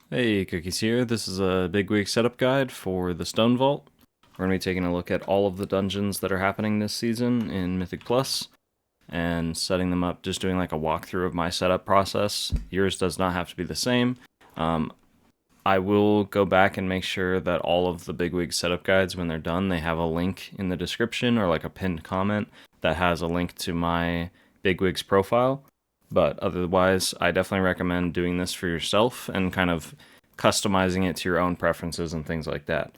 Hey, Cookies here. This is a Bigwig setup guide for the Stonevault. We're going to be taking a look at all of the dungeons that are happening this season in Mythic Plus and setting them up, just doing like a walkthrough of my setup process. Yours does not have to be the same. I will go back and make sure that all of the Bigwig setup guides, when they're done, they have a link in the description or like a pinned comment that has a link to my Bigwigs profile. But otherwise, I definitely recommend doing this for yourself and kind of customizing it to your own preferences and things like that.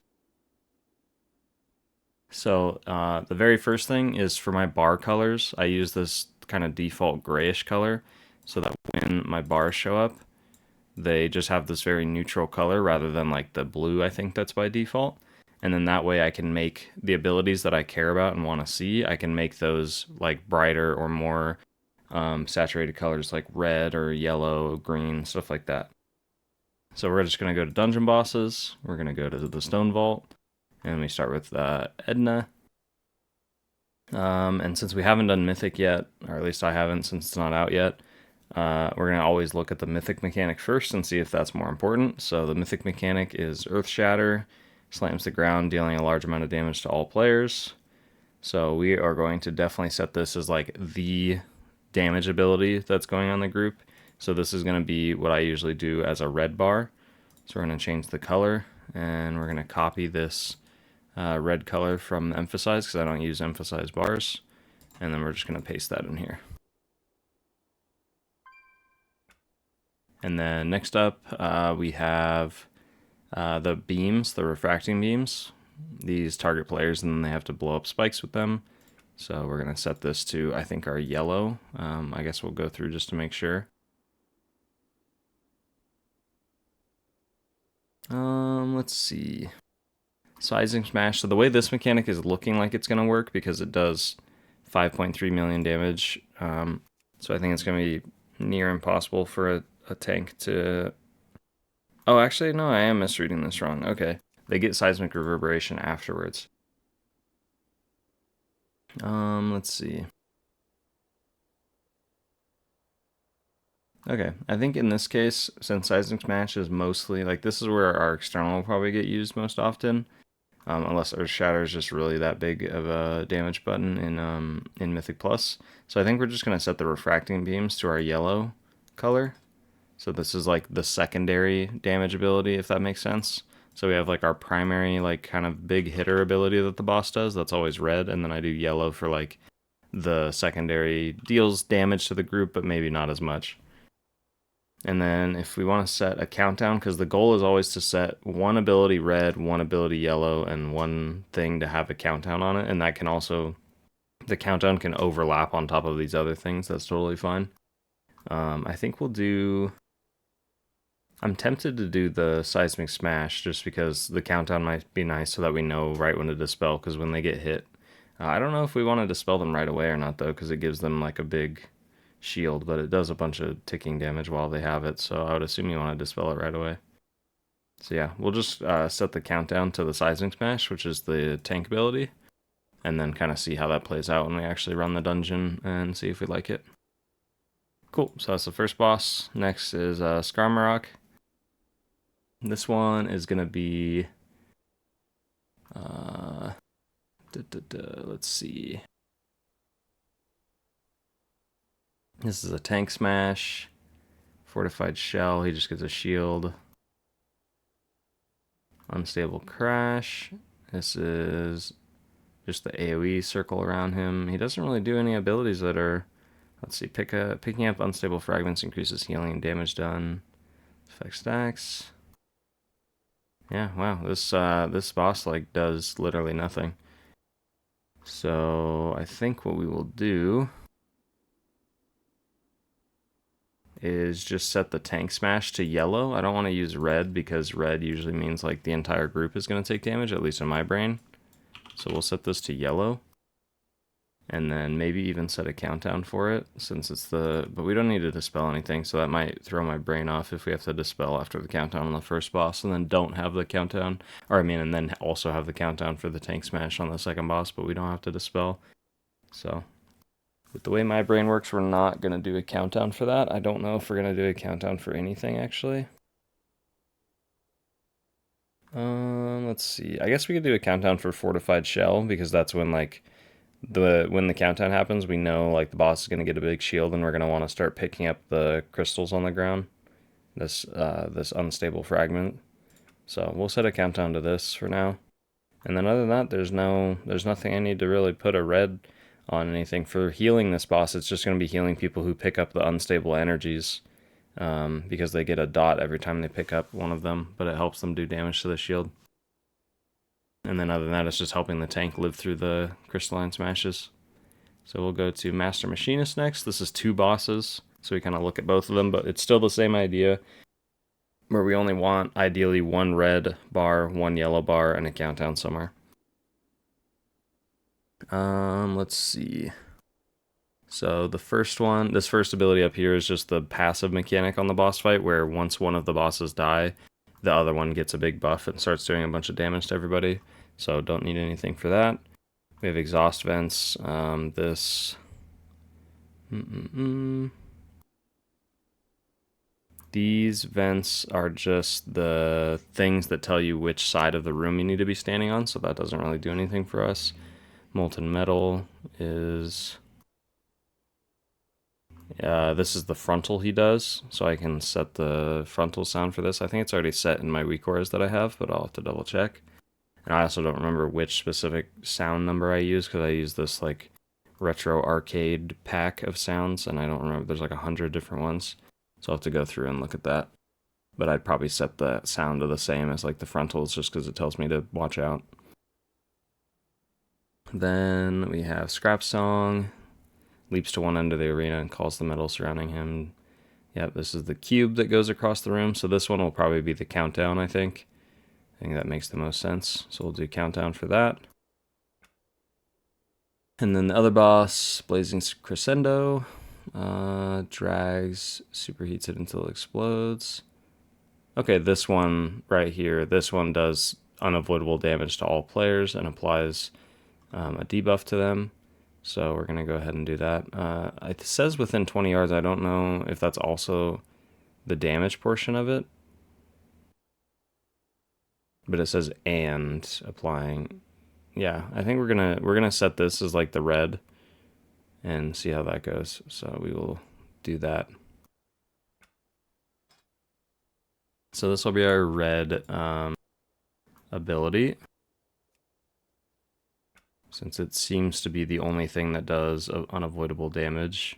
So the very first thing is for my bar colors. I use this kind of default grayish color so that when my bars show up, they just have this very neutral color rather than like the blue I think that's by default. And then that way I can make the abilities that I care about and want to see, I can make those like brighter or more saturated colors like red or yellow, green, stuff like that. So we're just going to go to dungeon bosses. We're going to go to the Stonevault. And we start with EDNA. And since we haven't done Mythic yet, or at least I haven't since it's not out yet, we're going to always look at the Mythic mechanic first and see if that's more important. So the Mythic mechanic is Earth Shatter, slams the ground, dealing a large amount of damage to all players. So we are going to definitely set this as like the damage ability that's going on the group. So this is going to be what I usually do as a red bar. So we're going to change the color, and we're going to copy this red color from emphasize because I don't use emphasize bars, and then we're just going to paste that in here. And then next up we have the beams, the refracting beams. These target players and then they have to blow up spikes with them. So we're going to set this to, I think, our yellow. I guess we'll go through just to make sure. Let's see. Sizing Smash. So the way this mechanic is looking like it's going to work, because it does 5.3 million damage, so I think it's going to be near impossible for a tank to... Oh, actually, no, I am misreading this wrong. Okay. They get Seismic Reverberation afterwards. Let's see. Okay, I think in this case, since Seismic Smash is mostly, like, this is where our external will probably get used most often, unless Earth Shatter is just really that big of a damage button in Mythic Plus. So I think we're just going to set the Refracting Beams to our yellow color. So this is like the secondary damage ability, if that makes sense. So we have like our primary, like, kind of big hitter ability that the boss does. That's always red, and then I do yellow for like the secondary deals damage to the group, but maybe not as much. And then if we want to set a countdown, because the goal is always to set one ability red, one ability yellow, and one thing to have a countdown on it. And that can also, the countdown can overlap on top of these other things. That's totally fine. I think we'll do, I'm tempted to do the Seismic Smash just because the countdown might be nice so that we know right when to dispel, because when they get hit, I don't know if we want to dispel them right away or not though, because it gives them like a big shield, but it does a bunch of ticking damage while they have it, so I would assume you want to dispel it right away. So yeah, we'll just set the countdown to the Seismic Smash, which is the tank ability, and then kind of see how that plays out when we actually run the dungeon and see if we like it. Cool, so that's the first boss. Next is Skarmorak. This one is going to be... let's see... This is a tank smash. Fortified shell, he just gets a shield. Unstable crash. This is just the AoE circle around him. He doesn't really do any abilities that are... Let's see, picking up unstable fragments increases healing and damage done. Effect stacks. Yeah, wow, this boss like does literally nothing. So I think what we will do is just set the tank smash to yellow. I don't want to use red because red usually means like the entire group is going to take damage, at least in my brain. So we'll set this to yellow. And then maybe even set a countdown for it, since it's the... But we don't need to dispel anything, so that might throw my brain off if we have to dispel after the countdown on the first boss, and then don't have the countdown. Or I mean, and then also have the countdown for the tank smash on the second boss, but we don't have to dispel. So with the way my brain works, we're not going to do a countdown for that. I don't know if we're going to do a countdown for anything, actually. Let's see. I guess we could do a countdown for Fortified Shell, because that's when like when the countdown happens, we know like the boss is gonna get a big shield, and we're gonna want to start picking up the crystals on the ground. This unstable fragment. So we'll set a countdown to this for now. And then other than that, there's nothing I need to really put a red on anything. For healing this boss, it's just going to be healing people who pick up the unstable energies, because they get a dot every time they pick up one of them, but it helps them do damage to the shield. And then other than that, it's just helping the tank live through the crystalline smashes. So we'll go to Master Machinist next. This is 2 bosses, so we kind of look at both of them, but it's still the same idea, where we only want ideally 1 red bar, 1 yellow bar, and a countdown somewhere. Let's see. So the first one, this first ability up here is just the passive mechanic on the boss fight, where once one of the bosses die, the other one gets a big buff and starts doing a bunch of damage to everybody. So don't need anything for that. We have exhaust vents. These vents are just the things that tell you which side of the room you need to be standing on, so that doesn't really do anything for us. Molten metal is... this is the frontal he does, so I can set the frontal sound for this. I think it's already set in my WeCores that I have, but I'll have to double check. And I also don't remember which specific sound number I use, because I use this like retro arcade pack of sounds, and I don't remember, there's like 100 different ones. So I'll have to go through and look at that. But I'd probably set the sound to the same as like the frontals, just because it tells me to watch out. Then we have Scrap Song. Leaps to one end of the arena and calls the metal surrounding him. Yep, this is the cube that goes across the room. So this one will probably be the countdown, I think. I think that makes the most sense. So we'll do countdown for that. And then the other boss, Blazing Crescendo. Drags, superheats it until it explodes. Okay, this one right here, this one does unavoidable damage to all players and applies a debuff to them. So we're going to go ahead and do that. It says within 20 yards. I don't know if that's also the damage portion of it. But it says and applying. Yeah, I think we're gonna set this as like the red and see how that goes. So we will do that. So this will be our red ability, since it seems to be the only thing that does unavoidable damage.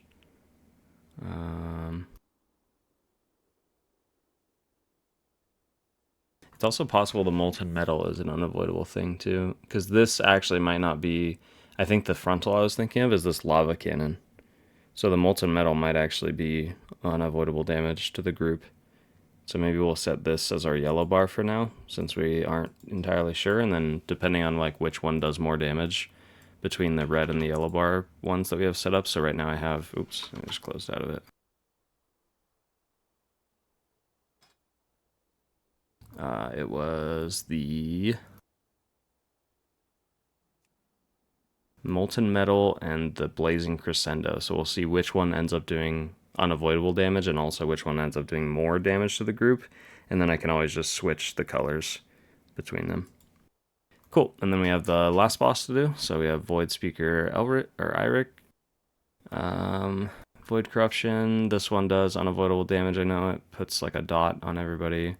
It's also possible the molten metal is an unavoidable thing too, because this actually might not be... I think the frontal I was thinking of is this lava cannon. So the molten metal might actually be unavoidable damage to the group. So maybe we'll set this as our yellow bar for now, since we aren't entirely sure, and then depending on like which one does more damage between the red and the yellow bar ones that we have set up. So right now I have... Oops, I just closed out of it. It was the molten metal and the blazing crescendo. So we'll see which one ends up doing unavoidable damage and also which one ends up doing more damage to the group. And then I can always just switch the colors between them. Cool. And then we have the last boss to do. So we have Void Speaker Eirich. Void Corruption. This one does unavoidable damage. I know it puts like a dot on everybody.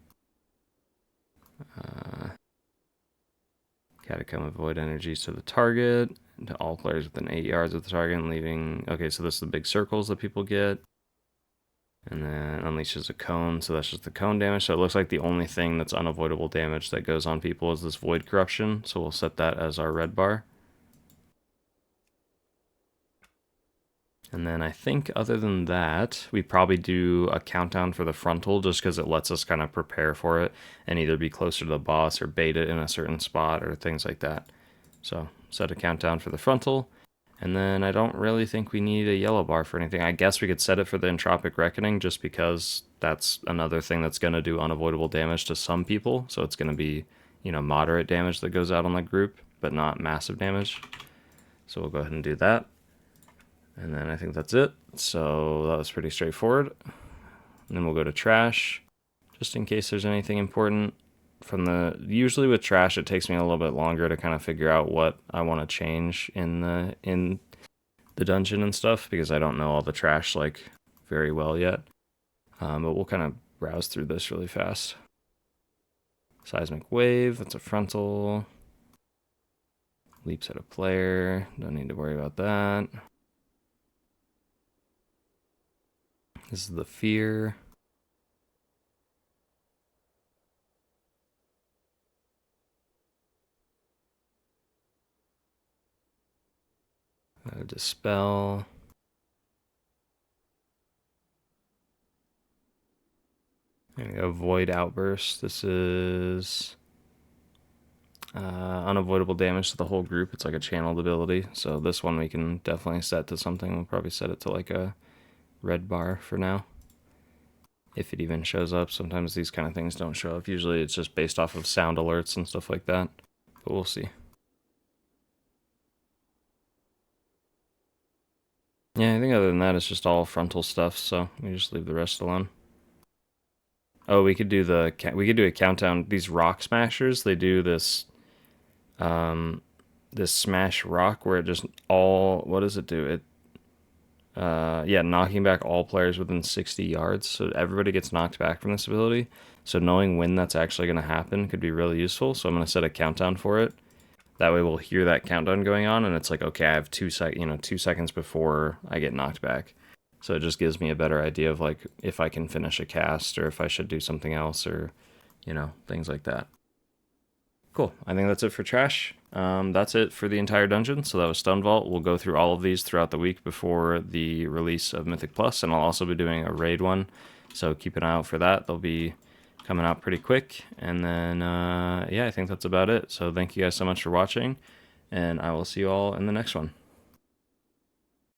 Catacomb of Void Energies to the target, to all players within 8 yards of the target, and leaving... Okay, so this is the big circles that people get. And then unleashes a cone, so that's just the cone damage. So it looks like the only thing that's unavoidable damage that goes on people is this Void Corruption, so we'll set that as our red bar. And then I think other than that, we probably do a countdown for the frontal, just because it lets us kind of prepare for it and either be closer to the boss or bait it in a certain spot or things like that. So set a countdown for the frontal. And then I don't really think we need a yellow bar for anything. I guess we could set it for the Entropic Reckoning, just because that's another thing that's going to do unavoidable damage to some people. So it's going to be, you know, moderate damage that goes out on the group, but not massive damage. So we'll go ahead and do that. And then I think that's it. So that was pretty straightforward. And then we'll go to trash, just in case there's anything important. usually with trash it takes me a little bit longer to kind of figure out what I want to change in the dungeon and stuff, because I don't know all the trash like very well yet. But we'll kind of browse through this really fast. Seismic wave, that's a frontal. Leaps at a player, don't need to worry about that. This is the fear. Dispel. There we go, void outburst. This is unavoidable damage to the whole group. It's like a channeled ability. So this one we can definitely set to something. We'll probably set it to like a red bar for now, if it even shows up. Sometimes these kind of things don't show up. Usually it's just based off of sound alerts and stuff like that, but we'll see. Yeah, I think other than that it's just all frontal stuff, so we just leave the rest alone. Oh, we could do a countdown. These rock smashers, they do this this smash rock where it just what does it do? It yeah, knocking back all players within 60 yards. So everybody gets knocked back from this ability. So knowing when that's actually going to happen could be really useful. So I'm going to set a countdown for it. That way we'll hear that countdown going on, and it's like, okay, I have 2 seconds before I get knocked back. So it just gives me a better idea of like if I can finish a cast or if I should do something else, or things like that. Cool. I think that's it for trash. That's it for the entire dungeon. So that was Stonevault. We'll go through all of these throughout the week before the release of Mythic Plus, and I'll also be doing a raid one. So keep an eye out for that. They'll be coming out pretty quick. And then, yeah, I think that's about it. So thank you guys so much for watching, and I will see you all in the next one.